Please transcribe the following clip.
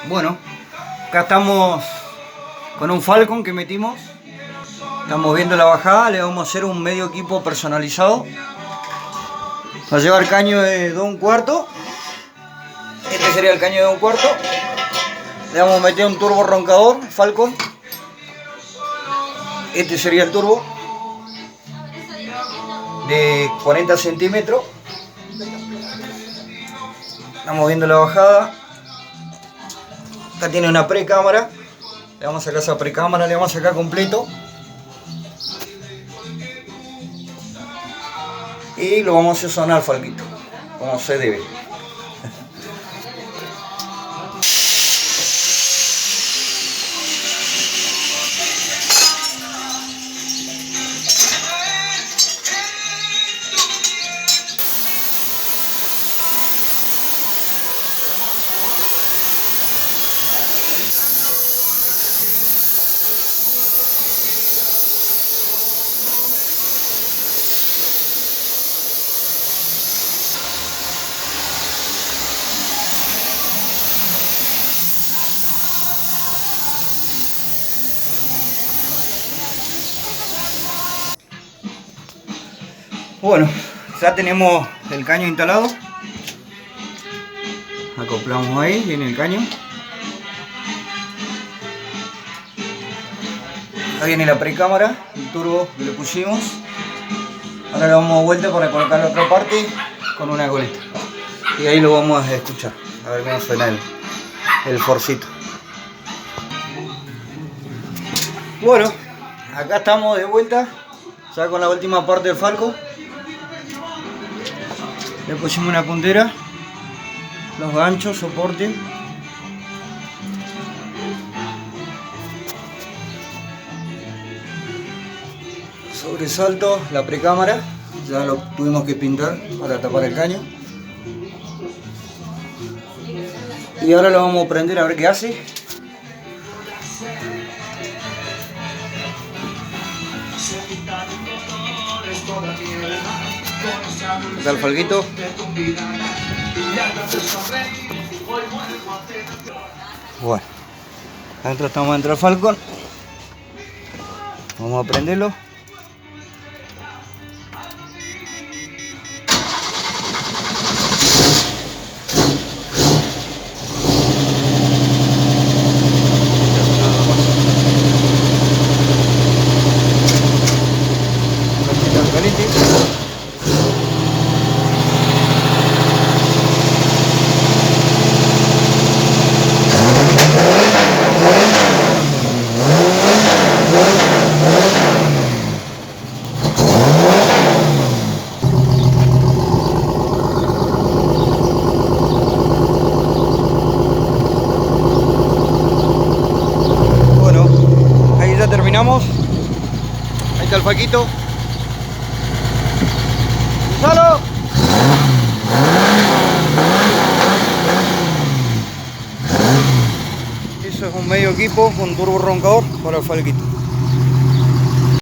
Bueno, acá estamos con un Falcon que metimos. Estamos viendo la bajada, le vamos a hacer un medio equipo personalizado. Va a llevar caño de 2,25. Este sería el caño de 2,25. Le vamos a meter un turbo roncador Falcon. Este sería el turbo de 40 centímetros. Estamos viendo la bajada. Acá tiene una precámara. Le vamos a sacar esa precámara, le vamos a sacar completo. Y lo vamos a hacer sonar Falquito, como se debe. Bueno, ya tenemos el caño instalado. Acoplamos ahí, viene el caño. Acá viene la precámara, el turbo que le pusimos. Ahora le damos vuelta para colocar la otra parte con una goleta. Y ahí lo vamos a escuchar. A ver cómo suena el forcito. Bueno, acá estamos de vuelta, ya con la última parte del Falcon. Le pusimos una puntera, los ganchos, soporte. Sobresalto, la precámara, ya lo tuvimos que pintar para tapar el caño. Y ahora lo vamos a prender a ver qué hace. Acá el Falquito. Bueno, adentro estamos dentro del Falcon. Vamos a prenderlo. Terminamos. Ahí está el Falquito. ¡Salo! Eso es un medio equipo con turbo roncador para el Falquito.